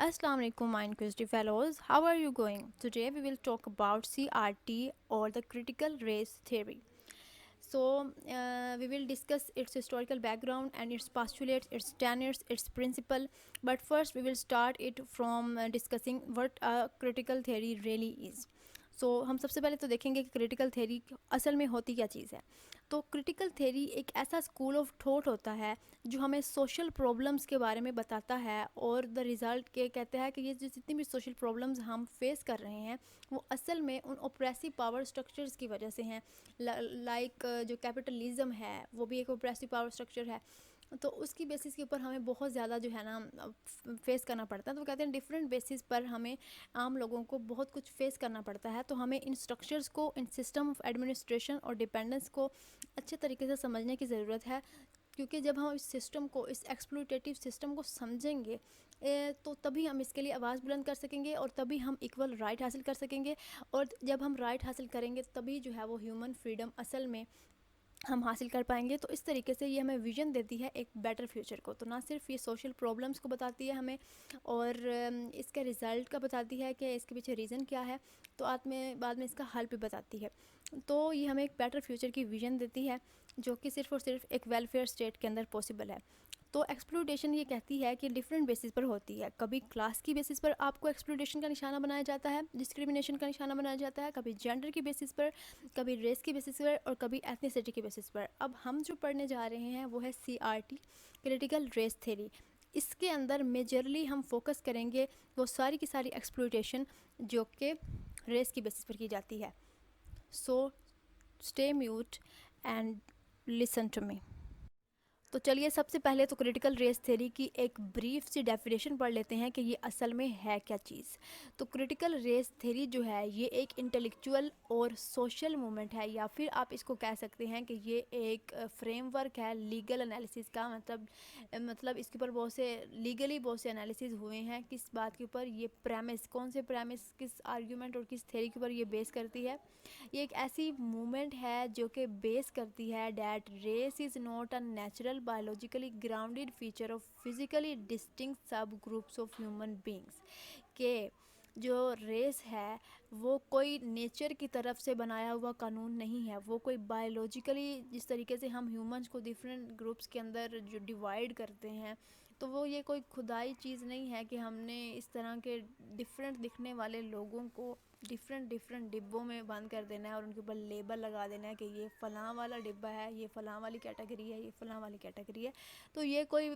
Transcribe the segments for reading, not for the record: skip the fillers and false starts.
Assalamu alaikum, my inquisitive fellows. How are you going? Today we will talk about CRT or the critical race theory. We will discuss its historical background and its postulates, its tenets, its principle. But first, we will start it from discussing what a critical theory really is. ہم سب سے پہلے تو دیکھیں گے کہ critical theory اصل میں ہوتی کیا چیز ہے. تو کریٹیکل تھیوری ایک ایسا اسکول آف تھاٹ ہوتا ہے جو ہمیں سوشل پرابلمس کے بارے میں بتاتا ہے اور دا ریزلٹ کے کہتا ہے کہ یہ جتنی بھی سوشل پرابلمز ہم فیس کر رہے ہیں وہ اصل میں ان اوپریسو پاور اسٹرکچرز کی وجہ سے ہیں. لائک جو کیپٹلزم ہے وہ بھی ایک اوپریسو پاور اسٹرکچر ہے, تو اس کی بیسس کے اوپر ہمیں بہت زیادہ جو ہے نا فیس کرنا پڑتا ہے. تو وہ کہتے ہیں ڈفرینٹ بیسس پر ہمیں عام لوگوں کو بہت کچھ فیس کرنا پڑتا ہے. تو ہمیں ان اسٹرکچرز کو, ان سسٹم آف ایڈمنسٹریشن اور ڈپینڈنس کو اچھے طریقے سے سمجھنے کی ضرورت ہے, کیونکہ جب ہم اس سسٹم کو, اس ایکسپلوٹیٹیو سسٹم کو سمجھیں گے تو تبھی ہم اس کے لیے آواز بلند کر سکیں گے اور تبھی ہم ایکول رائٹ حاصل کر سکیں گے. اور جب ہم رائٹ حاصل کریں گے تبھی جو ہے وہ ہیومن فریڈم اصل میں ہم حاصل کر پائیں گے. تو اس طریقے سے یہ ہمیں ویژن دیتی ہے ایک بیٹر فیوچر کو. تو نہ صرف یہ سوشل پرابلمس کو بتاتی ہے ہمیں اور اس کے رزلٹ کا بتاتی ہے کہ اس کے پیچھے ریزن کیا ہے, تو بعد میں اس کا حل بھی بتاتی ہے. تو یہ ہمیں ایک بیٹر فیوچر کی ویژن دیتی ہے جو کہ صرف اور صرف ایک ویلفیئر اسٹیٹ کے اندر پاسبل ہے. تو ایکسپلوٹیشن یہ کہتی ہے کہ ڈفرینٹ بیسس پر ہوتی ہے. کبھی کلاس کی بیسس پر آپ کو ایکسپلوٹیشن کا نشانہ بنایا جاتا ہے, ڈسکریمنیشن کا نشانہ بنایا جاتا ہے, کبھی جینڈر کی بیسس پر, کبھی ریس کی بیسس پر اور کبھی ایتھنیسٹی کی بیسس پر. اب ہم جو پڑھنے جا رہے ہیں وہ ہے CRT, کریٹیکل ریس تھیوری. اس کے اندر میجرلی ہم فوکس کریں گے وہ ساری کی ساری ایکسپلوٹیشن جو کہ ریس کی بیسس پر کی جاتی ہے. So stay mute and listen to me. تو چلیے سب سے پہلے تو کریٹیکل ریس تھیوری کی ایک بریف سی ڈیفینیشن پڑھ لیتے ہیں کہ یہ اصل میں ہے کیا چیز. تو کریٹیکل ریس تھیوری جو ہے یہ ایک انٹلیکچوئل اور سوشل موومنٹ ہے, یا پھر آپ اس کو کہہ سکتے ہیں کہ یہ ایک فریم ورک ہے لیگل انالیسس کا. مطلب اس کے اوپر بہت سے لیگلی بہت سے انالیسز ہوئے ہیں. کس بات کے اوپر؟ یہ پریمس, کون سے پریمس, کس آرگیومنٹ اور کس تھیوری کے اوپر یہ بیس کرتی ہے. یہ ایک ایسی موومنٹ ہے جو کہ بیس کرتی ہے that race is not a natural biologically grounded feature of physically distinct subgroups of human beings. کہ جو ریس ہے وہ کوئی نیچر کی طرف سے بنایا ہوا قانون نہیں ہے, وہ کوئی بایولوجیکلی جس طریقے سے ہم ہیومنس کو ڈفرینٹ گروپس کے اندر جو ڈیوائڈ کرتے ہیں تو وہ یہ کوئی خدائی چیز نہیں ہے کہ ہم نے اس طرح کے ڈفرینٹ دکھنے والے لوگوں کو ڈفرینٹ ڈبوں میں بند کر دینا ہے اور ان کے اوپر لیبل لگا دینا ہے کہ یہ فلاں والا ڈبہ ہے, یہ فلاں والی کیٹیگری ہے, یہ فلاں والی کیٹیگری ہے. تو یہ کوئی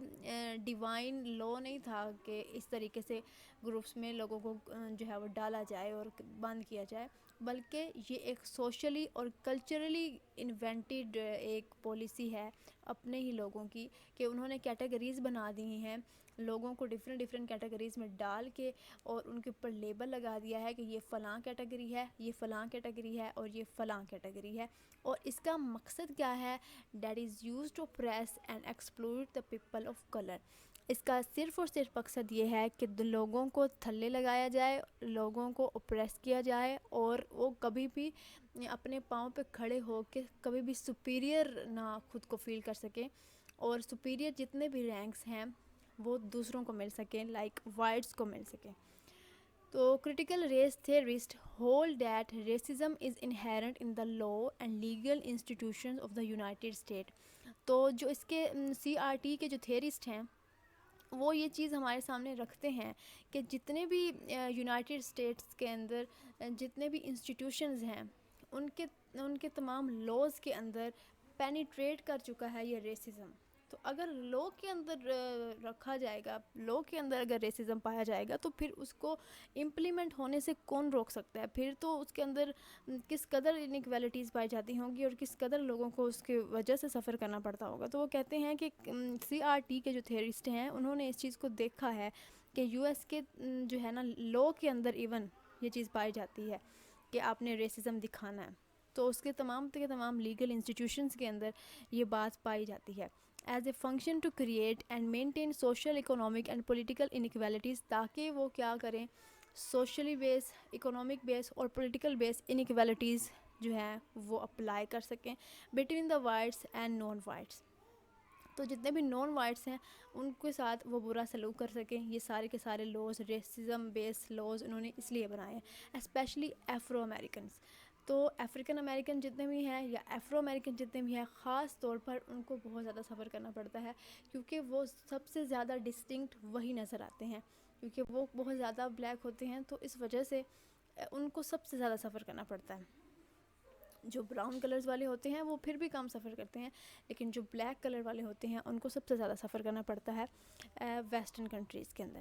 ڈیوائن لا نہیں تھا کہ اس طریقے سے گروپس میں لوگوں کو جو ہے وہ ڈالا جائے اور بند کیا جائے, بلکہ یہ ایک سوشلی اور کلچرلی انوینٹیڈ ایک پالیسی ہے اپنے ہی لوگوں کی, کہ انہوں نے کیٹیگریز بنا دی ہیں لوگوں کو ڈفرینٹ کیٹیگریز میں ڈال کے اور ان کے اوپر لیبل لگا دیا ہے کہ یہ فلاں کیٹیگری ہے, یہ فلاں کیٹیگری ہے اور یہ فلاں کیٹیگری ہے. اور اس کا مقصد کیا ہے؟ That is used to press and exploit the people of colour. اس کا صرف اور صرف مقصد یہ ہے کہ لوگوں کو تھلے لگایا جائے, لوگوں کو اوپریس کیا جائے اور وہ کبھی بھی اپنے پاؤں پہ کھڑے ہو کے کبھی بھی سپیریئر نہ خود کو فیل کر سکیں, اور سپیریئر جتنے بھی رینکس ہیں وہ دوسروں کو مل سکیں, لائک وائٹس کو مل سکیں. تو critical race theorist hold that racism is inherent in the law and legal institutions of the United State. تو جو اس کے CRT کے جو تھیورسٹ ہیں وہ یہ چیز ہمارے سامنے رکھتے ہیں کہ جتنے بھی یونائٹیڈ اسٹیٹس کے اندر جتنے بھی انسٹیٹیوشنز ہیں ان کے تمام لاز کے اندر پینیٹریٹ کر چکا ہے یہ ریسزم. تو اگر لا کے اندر رکھا جائے گا, لا کے اندر اگر ریسزم پایا جائے گا تو پھر اس کو امپلیمنٹ ہونے سے کون روک سکتا ہے؟ پھر تو اس کے اندر کس قدر انیکویلٹیز پائی جاتی ہوں گی اور کس قدر لوگوں کو اس کی وجہ سے سفر کرنا پڑتا ہوگا. تو وہ کہتے ہیں کہ CRT کے جو تھیورسٹ ہیں انہوں نے اس چیز کو دیکھا ہے کہ US کے جو ہے نا لا کے اندر ایون یہ چیز پائی جاتی ہے کہ آپ نے ریسزم دکھانا ہے. تو اس کے تمام لیگل انسٹیٹیوشنز کے اندر یہ بات پائی جاتی ہے as a function to create and maintain social economic and political inequalities, تاکہ وہ کیا کریں, سوشلی بیس, اکنامک بیس اور پولیٹیکل بیس انیکویلٹیز جو ہیں وہ اپلائی کر سکیں between the whites and non whites. تو جتنے بھی نان وائٹس ہیں ان کے ساتھ وہ برا سلوک کر سکیں. یہ سارے کے سارے لاز ریسزم بیس لاز انہوں نے اس لیے بنائے ہیں, اسپیشلی افرو امریکنس. تو افریقن امریکن جتنے بھی ہیں یا افرو امریکن جتنے بھی ہیں, خاص طور پر ان کو بہت زیادہ سفر کرنا پڑتا ہے, کیونکہ وہ سب سے زیادہ ڈسٹنکٹ وہی نظر آتے ہیں, کیونکہ وہ بہت زیادہ بلیک ہوتے ہیں. تو اس وجہ سے ان کو سب سے زیادہ سفر کرنا پڑتا ہے. جو براؤن کلرز والے ہوتے ہیں وہ پھر بھی کم سفر کرتے ہیں, لیکن جو بلیک کلر والے ہوتے ہیں ان کو سب سے زیادہ سفر کرنا پڑتا ہے ویسٹرن کنٹریز کے اندر.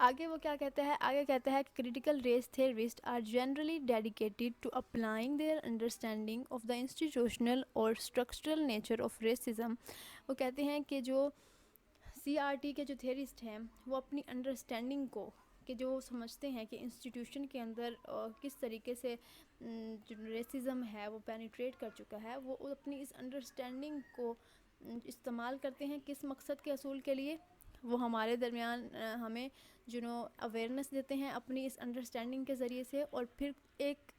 آگے وہ کیا کہتا ہے, آگے کہتا ہے کہ critical race theorist are generally dedicated to applying their understanding of the institutional اور اسٹرکچرل نیچر آف ریسزم. وہ کہتے ہیں کہ جو سی آر ٹی کے جو تھیورسٹ ہیں وہ اپنی انڈرسٹینڈنگ کو, کہ جو سمجھتے ہیں کہ انسٹیٹیوشن کے اندر کس طریقے سے جو ریسزم ہے وہ پینیٹریٹ کر چکا ہے, وہ اپنی اس انڈرسٹینڈنگ کو استعمال کرتے ہیں کس مقصد کے حصول کے لیے. وہ ہمارے درمیان ہمیں اویئرنیس دیتے ہیں اپنی اس انڈرسٹینڈنگ کے ذریعے سے, اور پھر ایک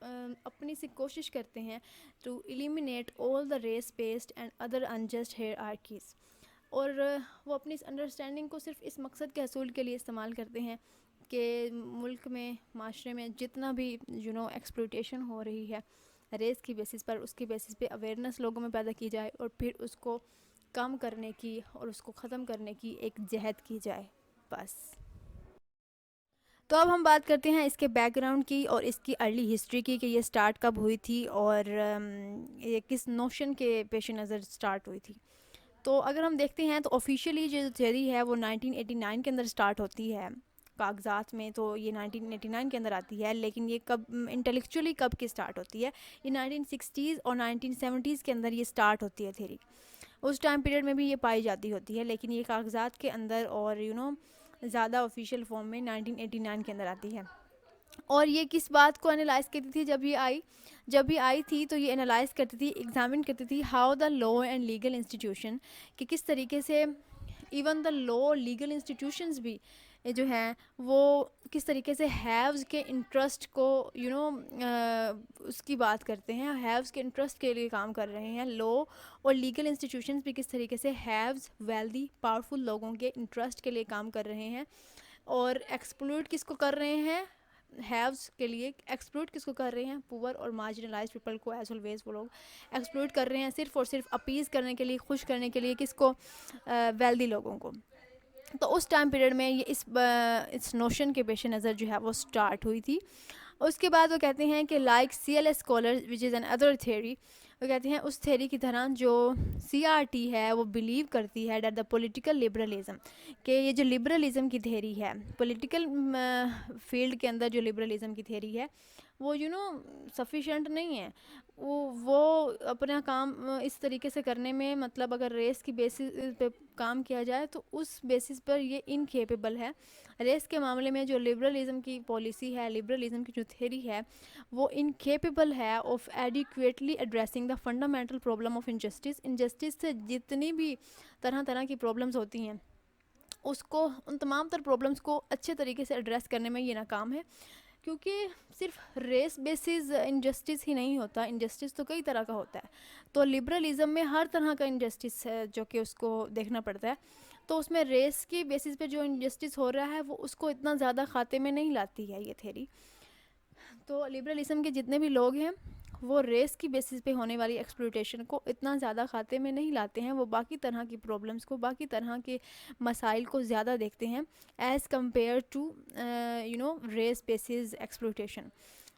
اپنی سی کوشش کرتے ہیں to eliminate all the race based and other unjust hierarchies. اور وہ اپنی اس انڈرسٹینڈنگ کو صرف اس مقصد کے حصول کے لیے استعمال کرتے ہیں کہ ملک میں, معاشرے میں جتنا بھی ایکسپلوٹیشن ہو رہی ہے ریس کی بیسس پر, اس کی بیسس پہ اویئرنیس لوگوں میں پیدا کی جائے اور پھر اس کو کم کرنے کی اور اس کو ختم کرنے کی ایک جہد کی جائے بس. تو اب ہم بات کرتے ہیں اس کے بیک گراؤنڈ کی اور اس کی ارلی ہسٹری کی, کہ یہ سٹارٹ کب ہوئی تھی اور یہ کس نوشن کے پیش نظر سٹارٹ ہوئی تھی. تو اگر ہم دیکھتے ہیں تو آفیشیلی جو تھیوری ہے وہ 1989 کے اندر سٹارٹ ہوتی ہے کاغذات میں, تو یہ 1989 کے اندر آتی ہے, لیکن یہ کب انٹلیکچولی کب کی سٹارٹ ہوتی ہے, یہ 1960s اور 1970s کے اندر یہ سٹارٹ ہوتی ہے تھیوری. اس ٹائم پیریڈ میں بھی یہ پائی جاتی ہوتی ہے, لیکن یہ کاغذات کے اندر اور زیادہ آفیشیل فارم میں 1989 کے اندر آتی ہے. اور یہ کس بات کو انالائز کرتی تھی جب یہ آئی تھی, تو یہ انالائز کرتی تھی, ایگزامن کرتی تھی how the law and legal institution, کہ کس طریقے سے ایون دا لا اور لیگل انسٹیٹیوشنز بھی جو ہیں وہ کس طریقے سے ہیوز کے انٹرسٹ کو اس کی بات کرتے ہیں, ہیوز کے انٹرسٹ کے لیے کام کر رہے ہیں. لا اور لیگل انسٹیٹیوشنز بھی کس طریقے سے ہیوز, ویلدی, پاورفل لوگوں کے انٹرسٹ کے لیے کام کر رہے ہیں, اور ایکسپلوٹ کس کو کر رہے ہیں, ہیوز کے لیے. ایکسپلوٹ کس کو کر رہے ہیں, پور اور مارجنلائز پیپل کو. ایز آلویز وہ لوگ ایکسپلوٹ کر رہے ہیں صرف اور صرف اپیز کرنے کے لیے, خوش کرنے کے لیے, کس کو, ویلدی لوگوں کو. تو اس ٹائم پیریڈ میں یہ اس نوشن کے پیش نظر جو ہے وہ سٹارٹ ہوئی تھی. اس کے بعد وہ کہتے ہیں کہ like C L S scholar which is another theory, وہ کہتے ہیں اس تھیوری کی طرح جو سی آر ٹی ہے وہ بلیو کرتی ہے دیٹ دا پولیٹیکل لبرلزم, کہ یہ جو لبرلزم کی تھیوری ہے, پولیٹیکل فیلڈ کے اندر جو لبرلزم کی تھیوری ہے وہ سفیشینٹ نہیں ہے. وہ اپنا کام اس طریقے سے کرنے میں, مطلب اگر ریس کی بیسس پہ کام کیا جائے تو اس بیسس پر یہ انکیپیبل ہے. ریس کے معاملے میں جو لبرلزم کی پالیسی ہے, لبرلزم کی جو تھیوری ہے, وہ انکیپیبل ہے of adequately addressing the fundamental problem of injustice. Injustice سے جتنی بھی طرح کی پرابلمس ہوتی ہیں اس کو, ان تمام تر پرابلمس کو اچھے طریقے سے ایڈریس کرنے میں یہ ناکام ہے, کیونکہ صرف ریس بیسز انجسٹس ہی نہیں ہوتا, انجسٹس تو کئی طرح کا ہوتا ہے. تو لبرلزم میں ہر طرح کا انجسٹس ہے جو کہ اس کو دیکھنا پڑتا ہے. تو اس میں ریس کی بیسس پہ جو انجسٹس ہو رہا ہے وہ اس کو اتنا زیادہ خاتے میں نہیں لاتی ہے یہ تھیوری. تو لبرلزم کے جتنے بھی لوگ ہیں وہ ریس کی بیسس پہ ہونے والی ایکسپلوٹیشن کو اتنا زیادہ خاتے میں نہیں لاتے ہیں, وہ باقی طرح کی پرابلمس کو, باقی طرح کے مسائل کو زیادہ دیکھتے ہیں as compare to race based exploitation,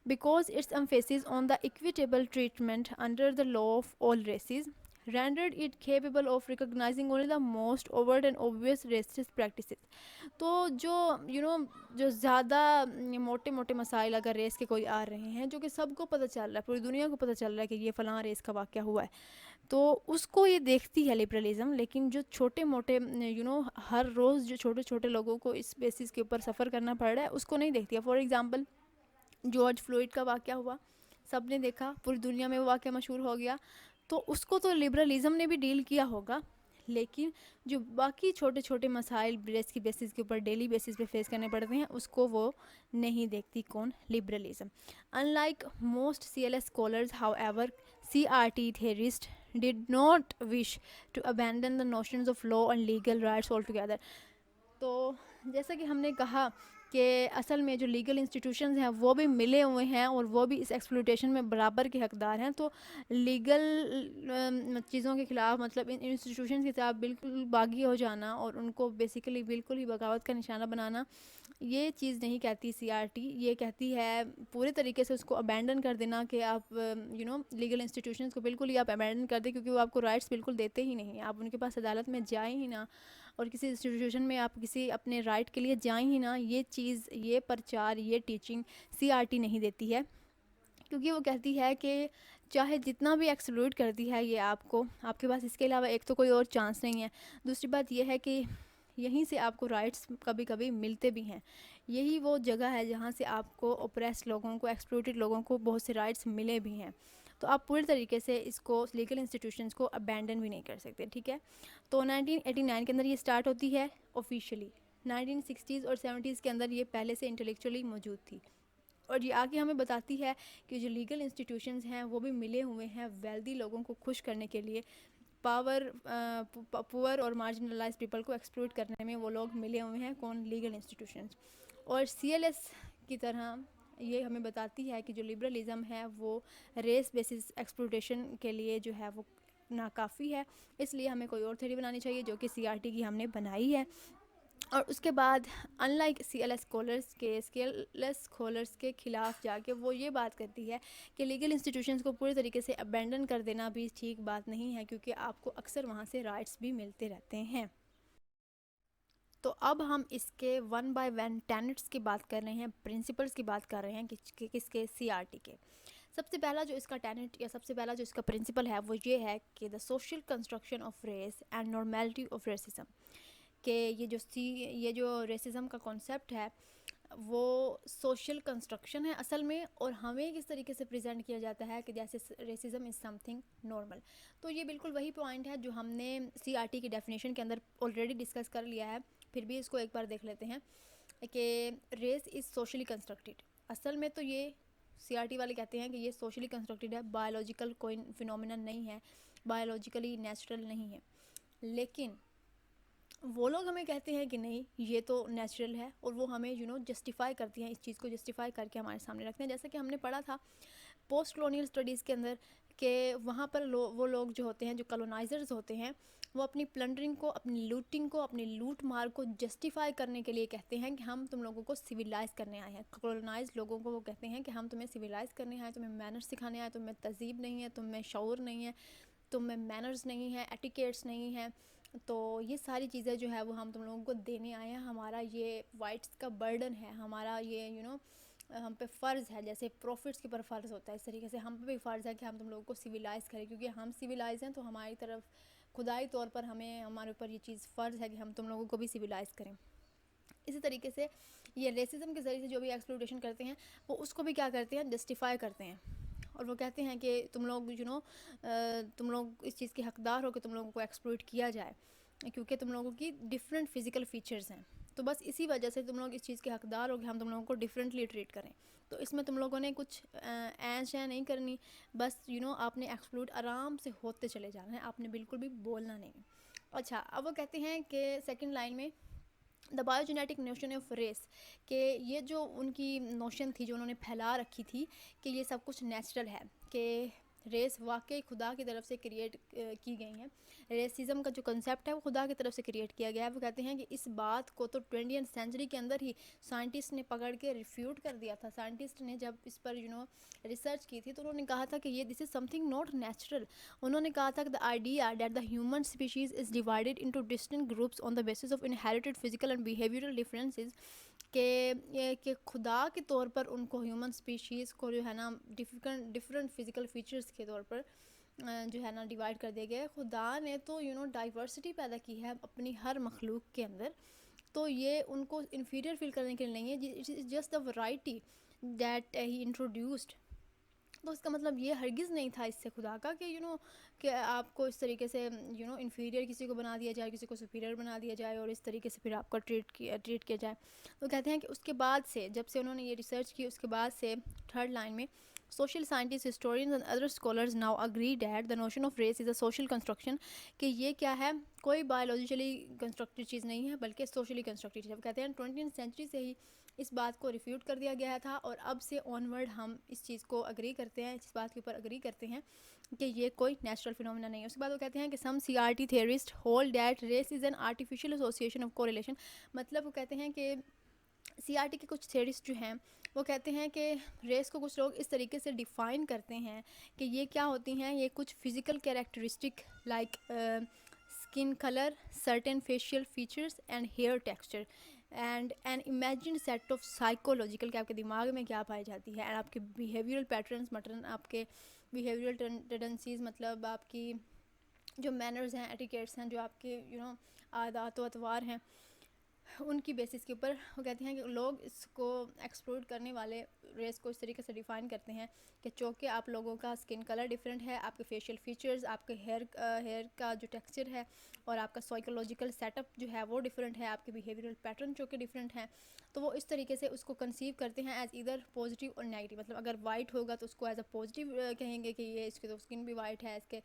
because its emphasis on the equitable treatment under the law of all races rendered it capable of recognizing only the most overt and obvious racist practices. تو جو زیادہ موٹے موٹے مسائل اگر race کے کوئی آ رہے ہیں جو کہ سب کو پتہ چل رہا ہے, پوری دنیا کو پتہ چل رہا ہے کہ یہ فلاں ریس کا واقعہ ہوا ہے, تو اس کو یہ دیکھتی ہے لبرلزم. لیکن جو چھوٹے موٹے ہر روز جو چھوٹے چھوٹے لوگوں کو اس بیسس کے اوپر سفر کرنا پڑ رہا ہے اس کو نہیں دیکھتی ہے. فار ایگزامپل جارج فلوئڈ کا واقعہ ہوا, سب نے دیکھا, پوری دنیا میں وہ واقعہ مشہور ہو گیا, تو اس کو تو لبرلزم نے بھی ڈیل کیا ہوگا, لیکن جو باقی چھوٹے چھوٹے مسائل ریس کی بیسس کے اوپر ڈیلی بیسس پہ فیس کرنے پڑتے ہیں اس کو وہ نہیں دیکھتی. کون؟ Liberalism. Unlike most C L S scholars however ایور, CRT theorists did not wish to abandon the notions of law and legal rights altogether. تو جیسا کہ ہم نے کہا کہ اصل میں جو لیگل انسٹیٹیوشنز ہیں وہ بھی ملے ہوئے ہیں اور وہ بھی اس ایکسپلوٹیشن میں برابر کے حقدار ہیں. تو لیگل چیزوں کے خلاف مطلب ان انسٹیٹیوشنز کے خلاف بالکل باغی ہو جانا اور ان کو بیسیکلی بالکل ہی بغاوت کا نشانہ بنانا یہ چیز نہیں کہتی CRT. یہ کہتی ہے پورے طریقے سے اس کو ابینڈن کر دینا کہ آپ لیگل انسٹیٹیوشنز کو بالکل ہی آپ ابینڈن کر دیں کیونکہ وہ آپ کو رائٹس بالکل دیتے ہی نہیں ہیں. آپ ان کے پاس عدالت میں جائیں ہی نہ اور کسی انسٹیٹیوشن میں آپ کسی اپنے رائٹ کے لیے جائیں ہی نہ. یہ چیز یہ پرچار یہ ٹیچنگ CRT نہیں دیتی ہے کیونکہ وہ کہتی ہے کہ چاہے جتنا بھی ایکسپلوٹ کرتی ہے یہ آپ کو آپ کے پاس اس کے علاوہ ایک تو کوئی اور چانس نہیں ہے. دوسری بات یہ ہے کہ یہیں سے آپ کو رائٹس کبھی کبھی ملتے بھی ہیں. یہی وہ جگہ ہے جہاں سے آپ کو اوپریس لوگوں کو ایکسپلوٹڈ لوگوں کو بہت سے رائٹس ملے بھی ہیں. تو آپ پورے طریقے سے اس کو لیگل انسٹیٹیوشنز کو ابینڈن بھی نہیں کر سکتے. ٹھیک ہے. تو 1989 کے اندر یہ سٹارٹ ہوتی ہے آفیشیلی. 1960s اور 70s کے اندر یہ پہلے سے انٹلیکچولی موجود تھی اور یہ آگے ہمیں بتاتی ہے کہ جو لیگل انسٹیٹیوشنز ہیں وہ بھی ملے ہوئے ہیں ویلدی لوگوں کو خوش کرنے کے لیے. پور اور مارجنلائز پیپل کو ایکسپلوٹ کرنے میں وہ لوگ ملے ہوئے ہیں. کون؟ Legal institutions. اور CLS کی طرح یہ ہمیں بتاتی ہے کہ جو لبرلزم ہے وہ ریس بیسس ایکسپلوٹیشن کے لیے جو ہے وہ ناکافی ہے. اس لیے ہمیں کوئی اور تھیوری بنانی چاہیے جو کہ CRT کی ہم نے بنائی ہے. اور اس کے بعد ان لائک CLS اسکالرس کے خلاف جا کے وہ یہ بات کرتی ہے کہ لیگل انسٹیٹیوشنز کو پورے طریقے سے ابینڈن کر دینا بھی ٹھیک بات نہیں ہے کیونکہ آپ کو اکثر وہاں سے رائٹس بھی ملتے رہتے ہیں. تو اب ہم اس کے 1 by 1 ٹینٹس کی بات کر رہے ہیں, پرنسپلس کی بات کر رہے ہیں کہ کس کے CRT کے. سب سے پہلا جو اس کا ٹینٹ یا سب سے پہلا جو اس کا پرنسپل ہے وہ یہ ہے کہ the social construction of race and normality of racism. کہ یہ جو ریسزم کا کانسیپٹ ہے وہ سوشل کنسٹرکشن ہے اصل میں, اور ہمیں کس طریقے سے پریزنٹ کیا جاتا ہے کہ جیسے ریسزم از سم تھنگ نارمل. تو یہ بالکل وہی پوائنٹ ہے جو ہم نے CRT کی ڈیفینیشن کے اندر آلریڈی ڈسکس کر لیا ہے. پھر بھی اس کو ایک بار دیکھ لیتے ہیں کہ ریس از سوشلی کنسٹرکٹیڈ. اصل میں تو یہ CRT والے کہتے ہیں کہ یہ سوشلی کنسٹرکٹیڈ ہے, بایولوجیکل کوئی فینومینن نہیں ہے, بایولوجیکلی نیچرل نہیں ہے. لیکن وہ لوگ ہمیں کہتے ہیں کہ نہیں یہ تو نیچرل ہے اور وہ ہمیں جسٹیفائی کرتی ہیں, اس چیز کو جسٹیفائی کر کے ہمارے سامنے رکھتے ہیں. جیسا کہ ہم نے پڑھا تھا پوسٹ کلونیل اسٹڈیز کے اندر کہ وہاں پر وہ لوگ جو ہوتے ہیں جو کلونائزرز ہوتے ہیں وہ اپنی پلنڈرنگ کو, اپنی لوٹنگ کو, اپنی لوٹ مار کو جسٹیفائی کرنے کے لیے کہتے ہیں کہ ہم تم لوگوں کو سویلائز کرنے آئے ہیں. کلونائز لوگوں کو وہ کہتے ہیں کہ ہم تمہیں سویلائز کرنے آئے, تمہیں مینرز سکھانے آئے, تمہیں تہذیب نہیں ہے, تم میں شعور نہیں ہے, تم میں مینرز نہیں ہے, ایٹیکیٹس نہیں ہیں. تو یہ ساری چیزیں جو ہے وہ ہم تم لوگوں کو دینے آئے ہیں. ہمارا یہ وائٹس کا برڈن ہے, ہمارا یہ ہم پہ فرض ہے, جیسے پروفٹس کے اوپر فرض ہوتا ہے اس طریقے سے ہم پہ بھی فرض ہے کہ ہم تم لوگوں کو سویلائز کریں کیونکہ ہم سویلائز ہیں. تو ہماری طرف خدائی طور پر ہمارے اوپر یہ چیز فرض ہے کہ ہم تم لوگوں کو بھی سویلائز کریں. اسی طریقے سے یہ ریسزم کے ذریعے سے جو بھی ایکسپلوٹیشن کرتے ہیں وہ اس کو بھی کیا کرتے ہیں, جسٹیفائی کرتے ہیں. اور وہ کہتے ہیں کہ تم لوگ تم لوگ اس چیز کے حقدار ہو کہ تم لوگوں کو ایکسپلوٹ کیا جائے کیونکہ تم لوگوں کی ڈفرینٹ فزیکل فیچرز ہیں. تو بس اسی وجہ سے تم لوگ اس چیز کے حقدار ہو کہ ہم تم لوگوں کو ڈفرینٹلی ٹریٹ کریں. تو اس میں تم لوگوں نے کچھ اینچ نہیں کرنی, بس آپ نے ایکسپلوٹ آرام سے ہوتے چلے جانا ہے, آپ نے بالکل بھی بولنا نہیں. اچھا, اب وہ کہتے ہیں کہ سیکنڈ لائن میں دا بایوجینیٹک نوشن آف ریس, کہ یہ جو ان کی نوشن تھی جو انہوں نے پھیلا رکھی تھی کہ یہ سب کچھ نیچرل ہے, کہ ریس واقعی خدا کی طرف سے کریٹ کی گئی ہیں. ریسزم کا جو کنسیپٹ ہے وہ خدا کی طرف سے کریٹ کیا گیا ہے. وہ کہتے ہیں کہ اس بات کو تو 20th سینچری کے اندر ہی سائنٹسٹ نے پکڑ کے ریفیوٹ کر دیا تھا. سائنٹسٹ نے جب اس پر ریسرچ کی تھی تو انہوں نے کہا تھا کہ یہ this is something not natural. انہوں نے کہا تھا کہ the idea that the human species is divided into distinct groups on the basis of inherited physical and behavioural differences, کہ خدا کے طور پر ان کو ہیومن اسپیشیز کو جو ہے نا ڈفرینٹ فزیکل فیچرز کے طور پر جو ہے نا ڈیوائڈ کر دیے گئے. خدا نے تو ڈائیورسٹی پیدا کی ہے اپنی ہر مخلوق کے اندر, تو یہ ان کو انفیریئر فیل کرنے کے لیے نہیں ہے. It is just the variety that he introduced. تو اس کا مطلب یہ ہرگز نہیں تھا اس سے خدا کا کہ کہ آپ کو اس طریقے سے انفیریئر کسی کو بنا دیا جائے, کسی کو سپیریئر بنا دیا جائے اور اس طریقے سے پھر آپ کا ٹریٹ کیا جائے. تو کہتے ہیں کہ اس کے بعد سے جب سے انہوں نے یہ ریسرچ کی اس کے بعد سے تھرڈ لائن میں Social scientists, historians and other scholars now agree that the notion of race is a social construction, کہ یہ کیا ہے، کوئی بایولوجیکلی کنسٹرکٹیڈ چیز نہیں ہے بلکہ سوشلی کنسٹرکٹیڈ چیز ہے. وہ کہتے ہیں 20th سینچری سے ہی اس بات کو ریفیوٹ کر دیا گیا تھا اور اب سے آن ورڈ ہم اس چیز کو اگری کرتے ہیں، اس بات کے اوپر اگری کرتے ہیں کہ یہ کوئی نیچرل فینومینا نہیں ہے. اس کے بعد وہ کہتے ہیں کہ some C R T theorist hold that race is an artificial association of correlation. مطلب وہ کہتے ہیں کہ سی آر ٹی کے کچھ تھیورسٹ جو ہیں وہ کہتے ہیں کہ ریس کو کچھ لوگ اس طریقے سے ڈیفائن کرتے ہیں کہ یہ کیا ہوتی ہیں، یہ کچھ physical characteristic like skin colour, certain facial features and hair texture and an imagined set of psychological, کہ آپ کے دماغ میں کیا پائی جاتی ہے، اینڈ آپ کے بیہیویئرل پیٹرنس آپ کے بیہیویئرل ٹینڈنسیز، مطلب آپ کی جو مینرز ہیں، ایٹیکیٹس ہیں، جو آپ کے عادات و اطوار ہیں، ان کی بیسس کے اوپر وہ کہتے ہیں کہ لوگ اس کو ایکسپلور کرنے والے ریس کو اس طریقے سے ڈیفائن کرتے ہیں کہ چونکہ آپ لوگوں کا اسکن کلر ڈفرینٹ ہے، آپ کے فیشیل فیچرز، آپ کے ہیئر کا جو ٹیکسچر ہے اور آپ کا سائیکولوجیکل سیٹ اپ جو ہے وہ ڈفرینٹ ہے، آپ کے بیہیویئرل پیٹرن جو کہ ڈفرینٹ ہیں، تو وہ اس طریقے سے اس کو کنسیو کرتے ہیں ایز ایدر پازیٹیو اور نیگیٹیو. مطلب اگر وائٹ ہوگا تو اس کو ایز اے پازیٹیو کہیں گے کہ یہ اس کی تو اسکن بھی وائٹ ہے، اس کے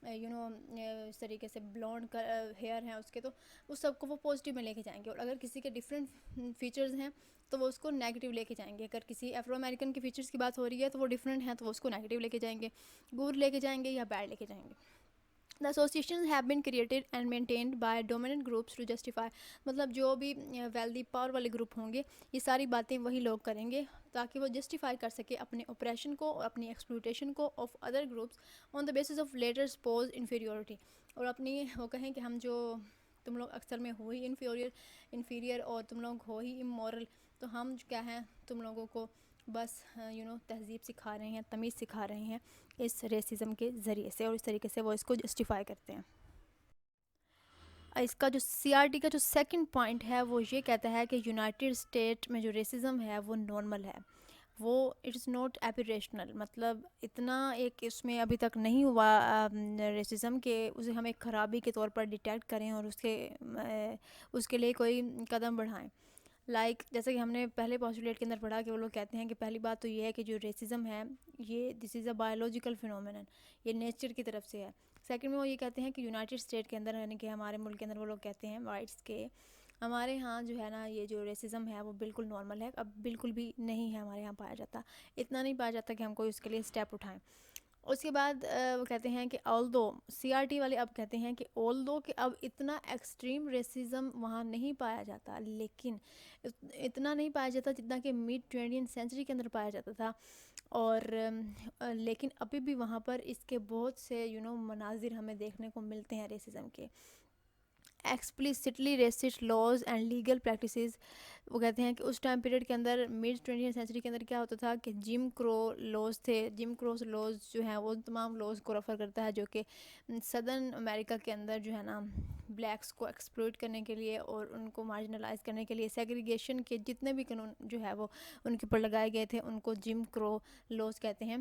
اس طریقے سے بلونڈ ہیئر ہیں اس کے، تو اس سب کو وہ پازیٹیو میں لے کے جائیں گے. اور اگر کسی کے ڈفرینٹ فیچرز ہیں تو وہ اس کو نیگیٹیو لے کے جائیں گے. اگر کسی افرو امریکن کے فیچرز کی بات ہو رہی ہے تو وہ ڈفرینٹ ہیں تو وہ اس کو نیگیٹیو لے کے جائیں گے، گڈ لے کے جائیں گے یا بیڈ لے کے جائیں گے. The associations have been created and maintained by dominant groups to justify. مطلب جو بھی ویلدی پاور والے گروپ ہوں گے یہ ساری باتیں وہی لوگ کریں گے تاکہ وہ جسٹیفائی کر سکے اپنے اوپریشن کو اور اپنی ایکسپلوٹیشن کو of other groups on the basis of later suppose inferiority. اور اپنی وہ کہیں کہ ہم جو تم لوگ اکثر میں ہو ہی انفیریئر اور تم لوگ ہو ہی امورل، تو ہم کیا ہیں تم لوگوں کو بس تہذیب سکھا رہے ہیں، تمیز سکھا رہے ہیں اس ریسزم کے ذریعے سے، اور اس طریقے سے وہ اس کو جسٹیفائی کرتے ہیں. اس کا جو سی آر ٹی کا جو سیکنڈ پوائنٹ ہے وہ یہ کہتا ہے کہ یونائٹڈ اسٹیٹ میں جو ریسزم ہے وہ نارمل ہے، وہ اٹ از ناٹ ایبریشنل. مطلب اتنا ایک اس میں ابھی تک نہیں ہوا ریسزم کہ اسے ہم ایک خرابی کے طور پر ڈیٹیکٹ کریں اور اس کے لیے کوئی قدم بڑھائیں. جیسے کہ ہم نے پہلے پوسٹولیٹ کے اندر پڑھا کہ وہ لوگ کہتے ہیں کہ پہلی بات تو یہ ہے کہ جو ریسزم ہے یہ this is a biological phenomenon, یہ نیچر کی طرف سے ہے. سیکنڈ میں وہ یہ کہتے ہیں کہ یونائٹڈ اسٹیٹ کے اندر، یعنی کہ ہمارے ملک کے اندر وہ لوگ کہتے ہیں وائٹس کے ہمارے ہاں جو ہے نا یہ جو ریسزم ہے وہ بالکل نارمل ہے، اب بالکل بھی نہیں ہے ہمارے یہاں پایا جاتا، اتنا نہیں پایا جاتا کہ ہم کوئی اس کے لیے اسٹیپ اٹھائیں. اس کے بعد وہ کہتے ہیں کہ آلدو سی آر ٹی والے اب کہتے ہیں کہ آلدو کہ اب اتنا ایکسٹریم ریسزم وہاں نہیں پایا جاتا، لیکن اتنا نہیں پایا جاتا جتنا کہ مڈ 20th سینچری کے اندر پایا جاتا تھا، اور لیکن ابھی بھی وہاں پر اس کے بہت سے مناظر ہمیں دیکھنے کو ملتے ہیں ریسزم کے. Explicitly racist laws and legal practices. وہ کہتے ہیں کہ اس ٹائم پیریڈ کے اندر مڈ 20th سینچری کے اندر کیا ہوتا تھا کہ جم کرو لاز تھے. جم کرو لاز جو ہیں وہ تمام لاز کو ریفر کرتا ہے جو کہ سدرن امریکہ کے اندر جو ہے نا بلیکس کو ایکسپلوئٹ کرنے کے لیے اور ان کو مارجنلائز کرنے کے لیے سیگریگیشن کے جتنے بھی قانون جو ہے وہ ان کے اوپر لگائے گئے تھے ان کو جم کرو لاز کہتے ہیں.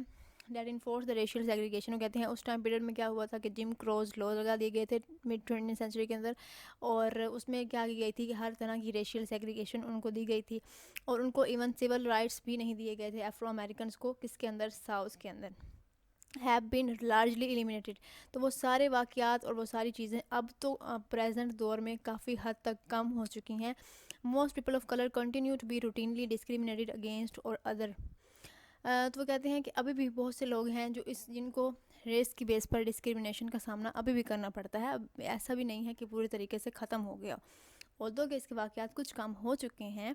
That enforce the racial segregation. وہ کہتے ہیں اس ٹائم پیریڈ میں کیا ہوا تھا کہ جم کروز لاز لگا دیے گئے تھے مڈ 20th سینچری کے اندر، اور اس میں کیا کی گئی تھی کہ ہر طرح کی ریشیل سیگریگیشن ان کو دی گئی تھی، اور ان کو ایون سول رائٹس بھی نہیں دیے گئے تھے افرو امریکنس کو. کس کے اندر؟ ساؤتھ کے اندر. Have been largely eliminated. تو وہ سارے واقعات اور وہ ساری چیزیں اب تو پریزنٹ دور میں کافی حد تک کم ہو چکی ہیں. Most people of colour continue to be routinely discriminated against اور ادر. تو وہ کہتے ہیں کہ ابھی بھی بہت سے لوگ ہیں جو جن کو ریس کی بیس پر ڈسکریمنیشن کا سامنا ابھی بھی کرنا پڑتا ہے. اب ایسا بھی نہیں ہے کہ پوری طریقے سے ختم ہو گیا، اردو کے اس کے واقعات کچھ کم ہو چکے ہیں،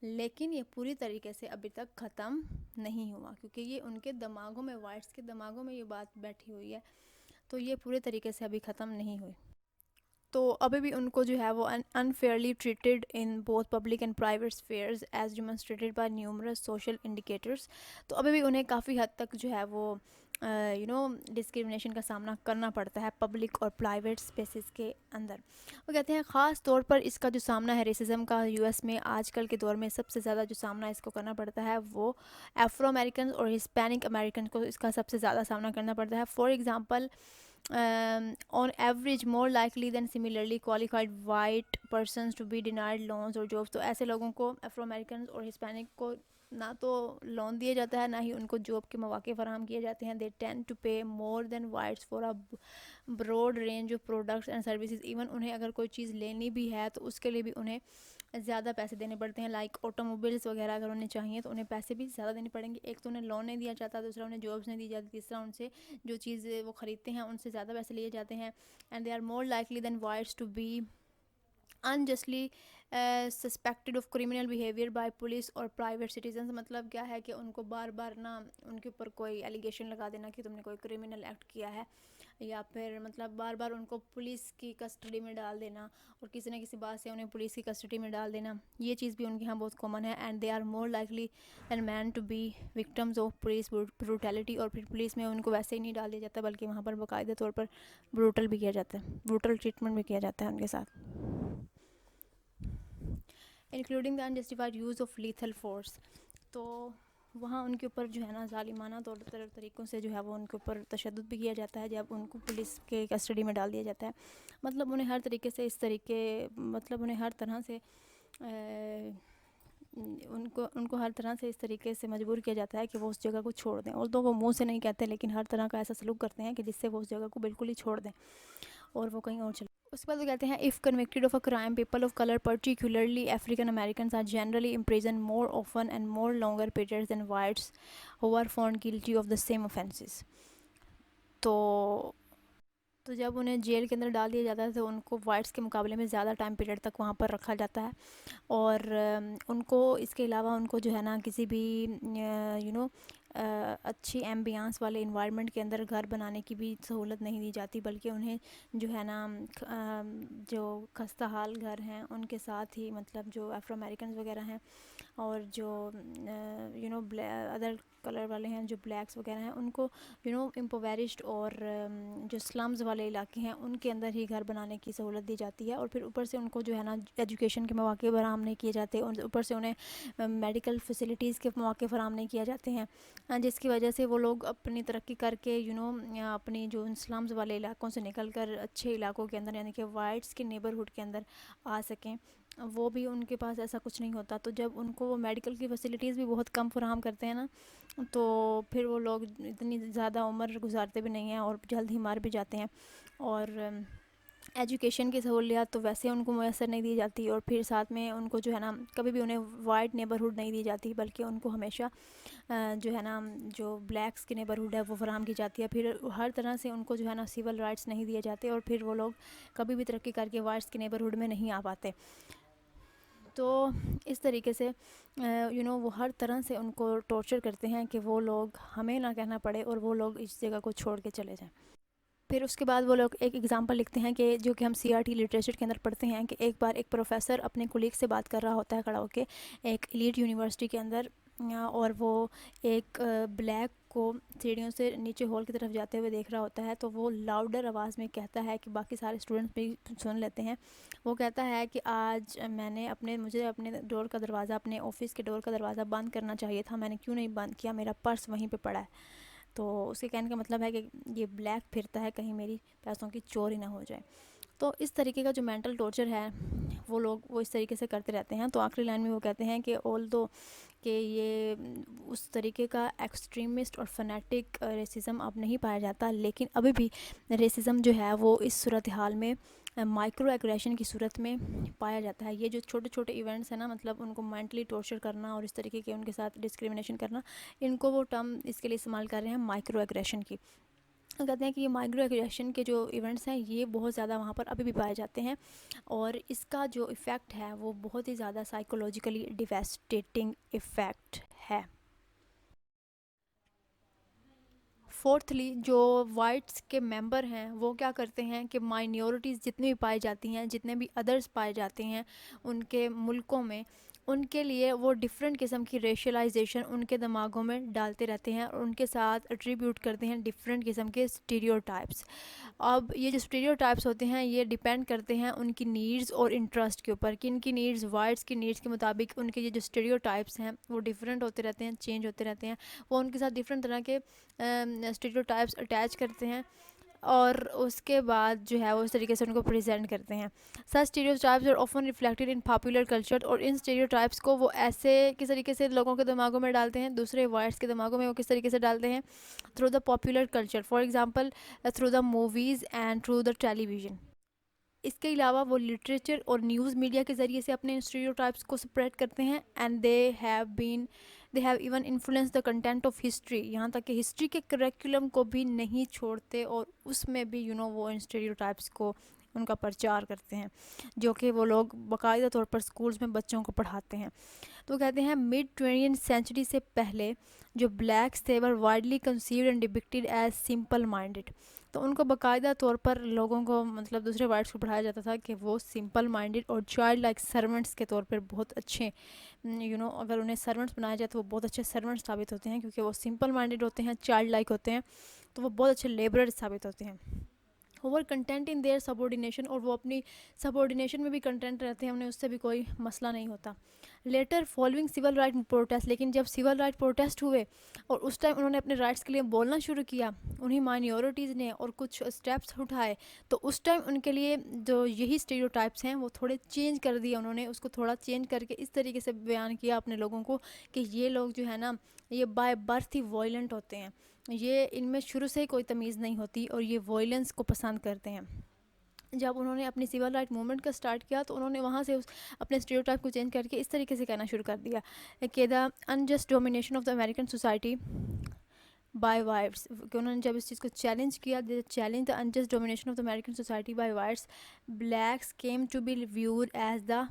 لیکن یہ پوری طریقے سے ابھی تک ختم نہیں ہوا کیونکہ یہ ان کے دماغوں میں، وائٹس کے دماغوں میں یہ بات بیٹھی ہوئی ہے، تو یہ پورے طریقے سے ابھی ختم نہیں ہوئی. تو ابھی بھی ان کو جو ہے وہ unfairly treated in both public and private spheres as demonstrated by numerous social indicators. تو ابھی بھی انہیں کافی حد تک جو ہے وہ ڈسکریمنیشن کا سامنا کرنا پڑتا ہے پبلک اور پرائیویٹ اسپیسز کے اندر. وہ کہتے ہیں خاص طور پر اس کا جو سامنا ہے ریسزم کا یو ایس میں آج کل کے دور میں سب سے زیادہ جو سامنا اس کو کرنا پڑتا ہے وہ افرو امریکنز اور ہسپینک امریکن کو اس کا سب سے زیادہ سامنا کرنا پڑتا ہے. For example on average more likely than similarly qualified white persons to be denied loans or jobs. تو ایسے لوگوں کو افرو امریکنز اور ہسپینک کو نہ تو لون دیا جاتا ہے، نہ ہی ان کو جاب کے مواقع فراہم کیے جاتے ہیں. They tend to pay more than whites for a broad range of products and services. Even انہیں اگر کوئی چیز لینی بھی ہے تو اس کے لیے بھی انہیں زیادہ پیسے دینے پڑتے ہیں. لائک آٹو موبائلس وغیرہ اگر انہیں چاہیے تو انہیں پیسے بھی زیادہ دینے پڑیں گے. ایک تو انہیں لون نہیں دیا جاتا، دوسرا انہیں جابس نہیں دی جاتی، تیسرا ان سے جو چیز وہ خریدتے ہیں ان سے زیادہ پیسے لیے جاتے ہیں. And they are more likely than whites to be unjustly suspected of criminal behavior by police or private citizens. مطلب کیا ہے کہ ان کو بار بار نا ان کے اوپر کوئی ایلیگیشن لگا دینا کہ تم نے کوئی کرمنل ایکٹ کیا ہے، یا پھر مطلب بار بار ان کو پولیس کی کسٹڈی میں ڈال دینا اور کسی نہ کسی بات سے انہیں پولیس کی کسٹڈی میں ڈال دینا. یہ چیز بھی ان کے یہاں بہت کامن ہے. And they are more likely and men to be victims of police brutality. اور پھر پولیس میں ان کو ویسے ہی نہیں ڈال دیا جاتا بلکہ وہاں پر باقاعدہ طور پر بروٹل بھی کیا جاتا ہے، بروٹل ٹریٹمنٹ بھی کیا جاتا ہے ان کے ساتھ. Including the unjustified use of lethal force. تو وہاں ان کے اوپر جو ہے نا ظالمانہ طریقوں سے جو ہے وہ ان کے اوپر تشدد بھی کیا جاتا ہے جب ان کو پولیس کے کسٹڈی میں ڈال دیا جاتا ہے. مطلب انہیں ہر طریقے سے مطلب انہیں ہر طرح سے ان کو ہر طرح سے اس طریقے سے مجبور کیا جاتا ہے کہ وہ اس جگہ کو چھوڑ دیں. اور تو وہ منہ سے نہیں کہتے لیکن ہر طرح کا ایسا سلوک کرتے ہیں کہ جس سے وہ اس جگہ کو بالکل ہی چھوڑ دیں اور وہ کہیں اور چلے. اس کے بعد وہ کہتے ہیں if convicted of a crime, people of color, particularly African Americans, are generally imprisoned more often and more longer periods than whites who are found guilty of the same offenses. تو جب انہیں جیل کے اندر ڈال دیا جاتا ہے تو ان کو وائٹس کے مقابلے میں زیادہ ٹائم پیریڈ تک وہاں پر رکھا جاتا ہے. اور ان کو اس کے علاوہ ان کو جو ہے نا کسی بھی اچھی ایمبیانس والے انوائرمنٹ کے اندر گھر بنانے کی بھی سہولت نہیں دی جاتی، بلکہ انہیں جو ہے نا جو خستہ حال گھر ہیں ان کے ساتھ ہی مطلب جو افرو امریکنز وغیرہ ہیں اور جو ادر کلر والے ہیں جو بلیکس وغیرہ ہیں ان کو امپویرشڈ اور جو سلمز والے علاقے ہیں ان کے اندر ہی گھر بنانے کی سہولت دی جاتی ہے. اور پھر اوپر سے ان کو جو ہے نا ایجوکیشن کے مواقع فراہم نہیں کیے جاتے اور اوپر سے انہیں میڈیکل فیسلٹیز کے مواقع فراہم نہیں کیے جاتے ہیں، جس کی وجہ سے وہ لوگ اپنی ترقی کر کے اپنی جو سلمز والے علاقوں سے نکل کر اچھے علاقوں کے اندر یعنی کہ وائٹس کے نیبرہڈ کے اندر آ سکیں. وہ بھی ان کے پاس ایسا کچھ نہیں ہوتا. تو جب ان کو وہ میڈیکل کی فیسلٹیز بھی بہت کم فراہم کرتے ہیں نا تو پھر وہ لوگ اتنی زیادہ عمر گزارتے بھی نہیں ہیں اور جلد ہی مار بھی جاتے ہیں. اور ایجوکیشن کی سہولیات تو ویسے ان کو میسر نہیں دی جاتی اور پھر ساتھ میں ان کو جو ہے نا کبھی بھی انہیں وائٹ نیبرہڈ نہیں دی جاتی بلکہ ان کو ہمیشہ جو ہے نا جو بلیکس کی نیبرہڈ ہے وہ فراہم کی جاتی ہے. پھر ہر طرح سے ان کو جو ہے نا سول رائٹس نہیں دیے جاتے اور پھر وہ لوگ کبھی بھی ترقی کر کے وائٹس کی نیبرہڈ میں نہیں آ پاتے. تو اس طریقے سے وہ ہر طرح سے ان کو ٹارچر کرتے ہیں کہ وہ لوگ ہمیں نہ کہنا پڑے اور وہ لوگ اس جگہ کو چھوڑ کے چلے جائیں. پھر اس کے بعد وہ لوگ ایک ایگزامپل لکھتے ہیں کہ جو کہ ہم سی آر ٹی لٹریچر کے اندر پڑھتے ہیں کہ ایک بار ایک پروفیسر اپنے کولیگ سے بات کر رہا ہوتا ہے کھڑا ہو کے ایک ایلیٹ یونیورسٹی کے اندر، اور وہ ایک بلیک کو سیڑھیوں سے نیچے ہال کی طرف جاتے ہوئے دیکھ رہا ہوتا ہے. تو وہ لاؤڈر آواز میں کہتا ہے کہ باقی سارے اسٹوڈنٹس بھی سن لیتے ہیں. وہ کہتا ہے کہ آج مجھے اپنے ڈور کا دروازہ اپنے آفس کے ڈور کا دروازہ بند کرنا چاہیے تھا، میں نے کیوں نہیں بند کیا، میرا پرس وہیں پہ پڑا ہے. تو اس کے کہنے کا مطلب ہے کہ یہ بلیک پھرتا ہے کہیں میری پیسوں کی چوری نہ ہو جائے. تو اس طریقے کا جو مینٹل ٹارچر ہے وہ اس طریقے سے کرتے رہتے ہیں. تو آخری لائن میں وہ کہتے ہیں کہ although کہ یہ اس طریقے کا ایکسٹریمسٹ اور فنیٹک ریسزم اب نہیں پایا جاتا، لیکن ابھی بھی ریسزم جو ہے وہ اس صورتحال میں مائکرو ایگریشن کی صورت میں پایا جاتا ہے. یہ جو چھوٹے چھوٹے ایونٹس ہیں نا مطلب ان کو مینٹلی ٹارچر کرنا اور اس طریقے کے ان کے ساتھ ڈسکریمنیشن کرنا، ان کو وہ ٹرم اس کے لیے استعمال کر رہے ہیں مائکرو ایگریشن کی. کہتے ہیں کہ یہ مائکرو ایگریشن کے جو ایونٹس ہیں یہ بہت زیادہ وہاں پر ابھی بھی پائے جاتے ہیں اور اس کا جو ایفیکٹ ہے وہ بہت ہی زیادہ سائیکولوجیکلی ڈیویسٹیٹنگ ایفیکٹ ہے. فورتھلی جو وائٹس کے ممبر ہیں وہ کیا کرتے ہیں کہ مائنورٹیز جتنی بھی پائی جاتی ہیں، جتنے بھی ادرس پائے جاتے ہیں ان کے ملکوں میں، ان کے لیے وہ ڈفرینٹ قسم کی ریشلائزیشن ان کے دماغوں میں ڈالتے رہتے ہیں اور ان کے ساتھ اٹریبیوٹ کرتے ہیں ڈفرینٹ قسم کے اسٹیریوٹائپس. اب یہ جو اسٹیریوٹائپس ہوتے ہیں یہ ڈیپینڈ کرتے ہیں ان کی نیڈز اور انٹرسٹ کے اوپر کہ ان کی نیڈز وائٹس کی نیڈز کے مطابق ان کے یہ جو اسٹیریوٹائپس ہیں وہ ڈفرینٹ ہوتے رہتے ہیں، چینج ہوتے رہتے ہیں. وہ ان کے ساتھ ڈفرینٹ طرح کے اسٹیریوٹائپس اٹیچ کرتے ہیں اور اس کے بعد جو ہے وہ اس طریقے سے ان کو پریزنٹ کرتے ہیں. Such stereotypes are often reflected in popular culture, اور ان اسٹیریوٹائپس کو وہ ایسے کس طریقے سے لوگوں کے دماغوں میں ڈالتے ہیں, دوسرے وائرس کے دماغوں میں وہ کس طریقے سے ڈالتے ہیں, through the popular culture, for example through the movies and through the television. اس کے علاوہ وہ لٹریچر اور نیوز میڈیا کے ذریعے سے اپنے اسٹیریوٹائپس کو سپریڈ کرتے ہیں, and they have even influence the content of history, یہاں تک کہ ہسٹری کے کریکولم کو بھی نہیں چھوڑتے, اور اس میں بھی وہ اسٹیریوٹائپس کو ان کا پرچار کرتے ہیں, جو کہ وہ لوگ باقاعدہ طور پر اسکولز میں بچوں کو پڑھاتے ہیں. تو وہ کہتے ہیں مڈ 20th سینچری سے پہلے جو بلیکس تھے were widely conceived and depicted as simple minded. تو ان کو باقاعدہ طور پر لوگوں کو مطلب دوسرے وائرس کو پڑھایا جاتا تھا کہ وہ سمپل مائنڈڈ اور چائلڈ لائک سرونٹس کے طور پر بہت اچھے اگر انہیں سرونٹس بنایا جائے تو وہ بہت اچھے سرونٹس ثابت ہوتے ہیں, کیونکہ وہ سمپل مائنڈڈ ہوتے ہیں, چائلڈ لائک ہوتے ہیں, تو وہ بہت اچھے لیبرر ثابت ہوتے ہیں. اوور کنٹینٹ ان دیئر سبورڈینیشن, اور وہ اپنی سبورڈینیشن میں بھی کنٹینٹ رہتے ہیں, انہیں اس سے بھی کوئی مسئلہ نہیں ہوتا. Later following civil right protest, لیکن جب سول رائٹ پروٹیسٹ ہوئے اور اس ٹائم انہوں نے اپنے رائٹس کے لیے بولنا شروع کیا, انہیں مائنورٹیز نے اور کچھ اسٹیپس اٹھائے, تو اس ٹائم ان کے لیے جو یہی اسٹیریوٹائپس ہیں وہ تھوڑے چینج کر دیے, انہوں نے اس کو تھوڑا چینج کر کے اس طریقے سے بیان کیا اپنے لوگوں کو کہ یہ لوگ جو ہے نا یہ بائی برتھ ہی وائلنٹ ہوتے ہیں, یہ ان میں شروع سے ہی کوئی تمیز نہیں ہوتی اور یہ وائلنس کو پسند کرتے ہیں. جب انہوں نے اپنی سول رائٹ موومنٹ کا سٹارٹ کیا تو انہوں نے وہاں سے اپنے اسٹیریوٹائپ کو چینج کر کے اس طریقے سے کہنا شروع کر دیا کہ the unjust domination of the American society by whites, کہ انہوں نے جب اس چیز کو چیلنج کیا, challenge the unjust domination of the American society by whites, blacks came to be viewed as the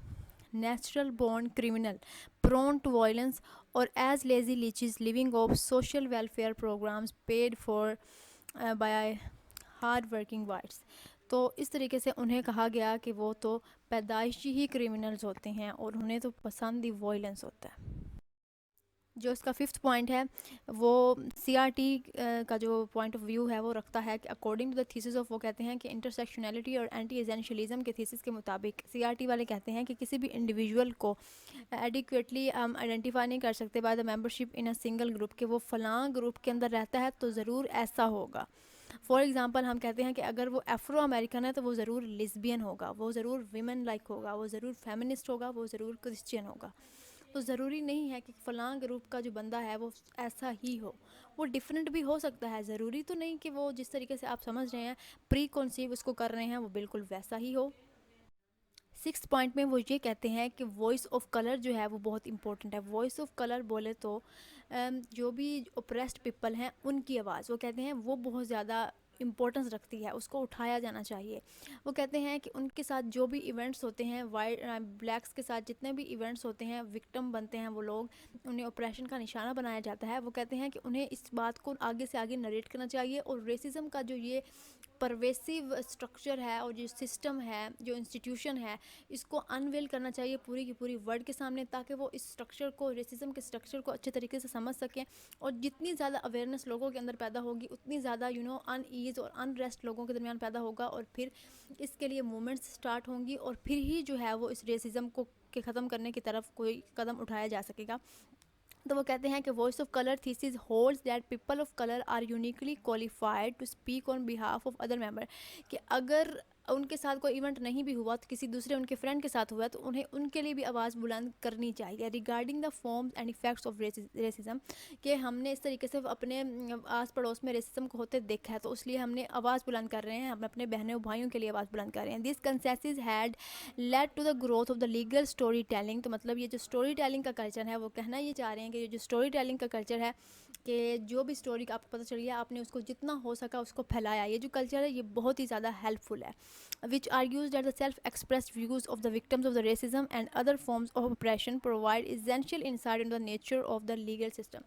natural born criminal prone to violence اور as lazy leeches living off social welfare programmes paid for by hard working whites. تو اس طریقے سے انہیں کہا گیا کہ وہ تو پیدائشی ہی کرمنلز ہوتے ہیں اور انہیں تو پسند ہی وائلنس ہوتا ہے. جو اس کا 5th پوائنٹ ہے وہ سی آر ٹی کا جو پوائنٹ آف ویو ہے وہ رکھتا ہے کہ according to the thesis of, وہ کہتے ہیں کہ انٹرسیکشنلٹی اور اینٹی ایزینشلزم کے تھیسس کے مطابق سی آر ٹی والے کہتے ہیں کہ کسی بھی انڈیویژول کو ایڈیکویٹلی ہم آئیڈینٹیفائی نہیں کر سکتے by the membership in a single group, کہ وہ فلاں گروپ کے اندر رہتا ہے تو ضرور ایسا ہوگا. فار ایگزامپل ہم کہتے ہیں کہ اگر وہ افرو امریکن ہے تو وہ ضرور لیسبین ہوگا, وہ ضرور ویمن لائک ہوگا, وہ ضرور فیمنسٹ ہوگا, وہ ضرور کرسچین ہوگا. تو ضروری نہیں ہے کہ فلاں گروپ کا جو بندہ ہے وہ ایسا ہی ہو, وہ ڈفرینٹ بھی ہو سکتا ہے, ضروری تو نہیں کہ وہ جس طریقے سے آپ سمجھ رہے ہیں پری کنسیو اس کو کر رہے ہیں وہ بالکل ویسا ہی ہو. 6 پوائنٹ میں وہ یہ کہتے ہیں کہ وائس آف کلر جو ہے وہ بہت امپورٹنٹ ہے. وائس آف کلر بولے تو جو بھی اوپریسڈ پیپل ہیں ان کی آواز, وہ کہتے ہیں وہ بہت زیادہ امپورٹنس رکھتی ہے, اس کو اٹھایا جانا چاہیے. وہ کہتے ہیں کہ ان کے ساتھ جو بھی ایونٹس ہوتے ہیں, بلیکس کے ساتھ جتنے بھی ایونٹس ہوتے ہیں, وکٹم بنتے ہیں وہ لوگ, انہیں اپریشن کا نشانہ بنایا جاتا ہے. وہ کہتے ہیں کہ انہیں اس بات کو آگے سے آگے نریٹ کرنا چاہیے, اور ریسزم کا جو یہ پرویسیو اسٹرکچر ہے اور جو سسٹم ہے, جو انسٹیٹیوشن ہے, اس کو انویل کرنا چاہیے پوری کی پوری ورلڈ کے سامنے, تاکہ وہ اس اسٹرکچر کو, ریسزم کے اسٹرکچر کو اچھے طریقے سے سمجھ سکیں. اور جتنی زیادہ اویئرنیس لوگوں کے اندر پیدا ہوگی اتنی زیادہ ان ایز اور ان ریسٹ لوگوں کے درمیان پیدا ہوگا, اور پھر اس کے لیے موومنٹس اسٹارٹ ہوں گی, اور پھر ہی جو ہے وہ اس ریسزم کو کے ختم کرنے کی طرف کوئی قدم اٹھایا جا سکے گا. تو وہ کہتے ہیں کہ voice of colour thesis holds that people of colour are uniquely qualified to speak on behalf of other member, کہ اگر ان کے ساتھ کوئی ایونٹ نہیں بھی ہوا تو کسی دوسرے ان کے فرینڈ کے ساتھ ہوا تو انہیں ان کے لیے بھی آواز بلند کرنی چاہیے. Regarding the forms and effects of racism, کہ ہم نے اس طریقے سے اپنے آس پڑوس میں ریسزم کو ہوتے دیکھا ہے, تو اس لیے ہم نے آواز بلند کر رہے ہیں, ہم اپنے بہنوں بھائیوں کے لیے آواز بلند کر رہے ہیں. These concessions had led to the growth of the legal story telling. تو مطلب یہ جو اسٹوری ٹیلنگ کا کلچر ہے, وہ کہنا یہ چاہ رہے ہیں کہ یہ جو اسٹوری ٹیلنگ کا کلچر ہے, کہ جو بھی اسٹوری کا آپ کو پتہ چلی ہے آپ نے اس کو جتنا ہو سکا اس کو پھیلایا. یہ جو کلچر ہے یہ بہت ہی زیادہ ہیلپ فل ہے, which argues that the self-expressed views of the victims of the racism and other forms of oppression provide essential insight into the nature of the legal system.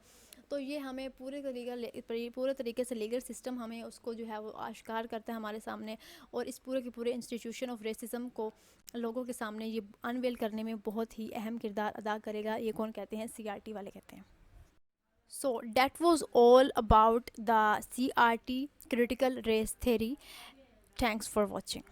تو یہ ہمیں پورے طریقے سے لیگل سسٹم ہمیں اس کو جو ہے وہ آشکار کرتا ہے ہمارے سامنے, اور اس پورے کے پورے انسٹیٹیوشن آف ریسزم کو لوگوں کے سامنے یہ انویل کرنے میں بہت ہی اہم کردار ادا کرے گا. یہ کون کہتے ہیں؟ سی آر ٹی والے کہتے ہیں. So that was all about the CRT critical race theory. Thanks for watching.